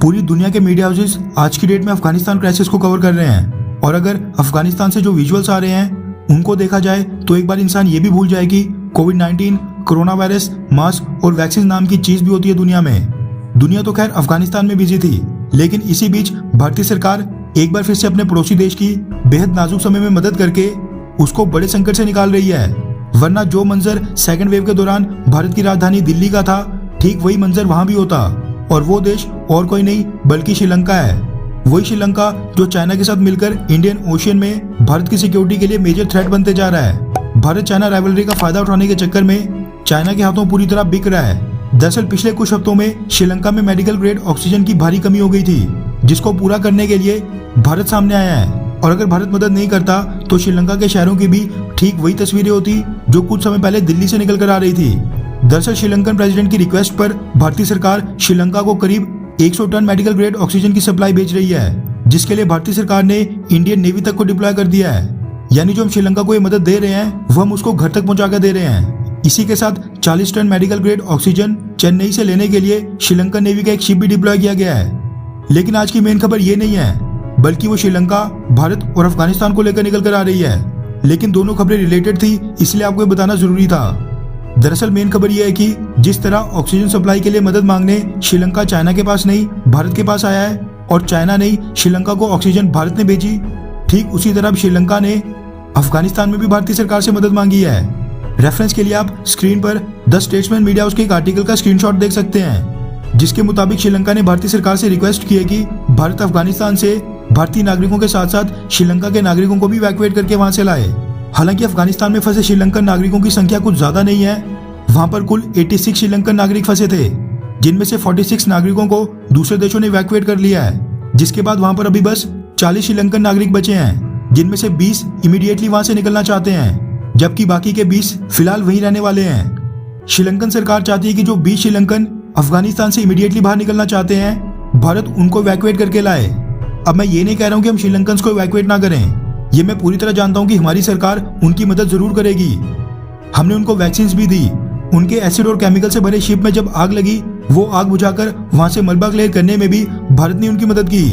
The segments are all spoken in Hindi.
पूरी दुनिया के मीडिया हाउसेस आज की डेट में अफगानिस्तान क्राइसिस को कवर कर रहे हैं और अगर अफगानिस्तान से जो विजुअल्स आ रहे हैं उनको देखा जाए तो एक बार इंसान ये भी भूल जाए कि कोविड-19, कोरोना वायरस, मास्क और वैक्सीन नाम की चीज भी होती है दुनिया में। दुनिया तो खैर अफगानिस्तान में बिजी थी, लेकिन इसी बीच भारतीय सरकार एक बार फिर से अपने पड़ोसी देश की बेहद नाजुक समय में मदद करके उसको बड़े संकट से निकाल रही है। वरना जो मंजर सेकेंड वेव के दौरान भारत की राजधानी दिल्ली का था, ठीक वही मंजर वहां भी होता, और वो देश और कोई नहीं बल्कि श्रीलंका है। वही श्रीलंका जो चाइना के साथ मिलकर इंडियन ओशियन में भारत की सिक्योरिटी के लिए मेजर थ्रेट बनते जा रहा है। भारत चाइना राइवलरी का फायदा उठाने के चक्कर में चाइना के हाथों पूरी तरह बिक रहा है। दरअसल पिछले कुछ हफ्तों में श्रीलंका में मेडिकल ग्रेड ऑक्सीजन की भारी कमी हो गई थी, जिसको पूरा करने के लिए भारत सामने आया है। और अगर भारत मदद नहीं करता तो श्रीलंका के शहरों की भी ठीक वही तस्वीरें होती जो कुछ समय पहले दिल्ली से निकल कर आ रही थी। दरअसल श्रीलंकन प्रेसिडेंट की रिक्वेस्ट पर भारतीय सरकार श्रीलंका को करीब 100 टन मेडिकल ग्रेड ऑक्सीजन की सप्लाई भेज रही है, जिसके लिए भारतीय सरकार ने इंडियन नेवी तक को डिप्लॉय कर दिया है। यानी जो हम श्रीलंका को ये मदद दे रहे हैं वो हम उसको घर तक पहुंचा कर दे रहे हैं। इसी के साथ 40 ton medical grade oxygen Chennai से लेने के लिए श्रीलंकन नेवी का एक शिप भी डिप्लॉय किया गया है। लेकिन आज की मेन खबर ये नहीं है, बल्कि वो श्रीलंका, भारत और अफगानिस्तान को लेकर निकल कर आ रही है। लेकिन दोनों खबरें रिलेटेड थी, इसलिए आपको ये बताना जरूरी था। दरअसल मेन खबर यह है कि जिस तरह ऑक्सीजन सप्लाई के लिए मदद मांगने श्रीलंका चाइना के पास नहीं भारत के पास आया है और चाइना ने श्रीलंका को ऑक्सीजन भारत ने भेजी, ठीक उसी तरह श्रीलंका ने अफगानिस्तान में भी भारतीय सरकार से मदद मांगी है। रेफरेंस के लिए आप स्क्रीन पर द स्टेट्समैन मीडिया हाउस के एक आर्टिकल का स्क्रीनशॉट देख सकते हैं, जिसके मुताबिक श्रीलंका ने भारतीय सरकार से रिक्वेस्ट की है कि भारत अफगानिस्तान से भारतीय नागरिकों के साथ साथ श्रीलंका के नागरिकों को भी इवैक्यूएट करके वहां से लाए। हालांकि अफगानिस्तान में फंसे श्रीलंकन नागरिकों की संख्या कुछ ज्यादा नहीं है। वहां पर कुल 86 श्रीलंकन नागरिक फंसे थे, जिनमें से 46 नागरिकों को दूसरे देशों ने इवैक्यूएट कर लिया है। जिसके बाद वहां पर अभी बस 40 श्रीलंकन नागरिक बचे हैं, जिनमें से 20 इमीडिएटली वहां से निकलना चाहते हैं, जबकि बाकी के 20 फिलहाल वहीं रहने वाले हैं। श्रीलंकन सरकार चाहती है कि जो 20 श्रीलंकन अफगानिस्तान से इमीडिएटली बाहर निकलना चाहते हैं, भारत उनको इवैक्यूएट करके लाए। अब मैं ये नहीं कह रहा हूँ कि हम श्रीलंकन को इवैक्यूएट ना करें, ये मैं पूरी तरह जानता हूँ कि हमारी सरकार उनकी मदद जरूर करेगी। हमने उनको वैक्सीन भी दी। उनके एसिड और केमिकल से भरे शिप में जब आग लगी, वो आग बुझाकर वहां से मलबा क्लियर करने में भी भारत ने उनकी मदद की।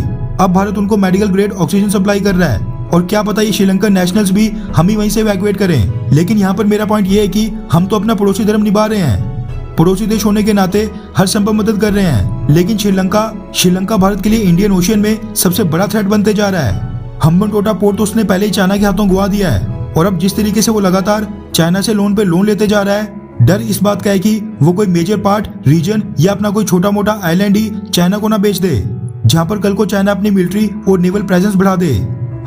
अब भारत उनको मेडिकल ग्रेड ऑक्सीजन सप्लाई कर रहा है, और क्या पता ये श्रीलंकन नेशनल्स भी हम ही वहीं से इवैक्यूएट करें। लेकिन यहाँ पर मेरा पॉइंट ये है कि हम तो अपना पड़ोसी धर्म निभा रहे हैं, पड़ोसी देश होने के नाते हर संभव मदद कर रहे हैं। लेकिन श्रीलंका भारत के लिए इंडियन ओशियन में सबसे बड़ा थ्रेट बनते जा रहा है। हम्बनटोटा पोर्ट तो उसने पहले ही चाइना के हाथों गवा दिया है, और अब जिस तरीके से वो लगातार चाइना से लोन पे लोन लेते जा रहा है, डर इस बात का है कि वो कोई मेजर पार्ट, रीजन या अपना कोई छोटा मोटा आइलैंड ही चाइना को ना बेच दे, जहां पर कल को चाइना अपनी मिलिट्री और नेवल प्रेजेंस बढ़ा दे।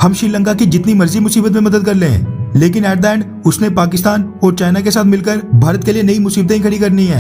हम श्रीलंका की जितनी मर्जी मुसीबत में मदद कर लें, लेकिन एट द एंड उसने पाकिस्तान और चाइना के साथ मिलकर भारत के लिए नई मुसीबतें खड़ी करनी है।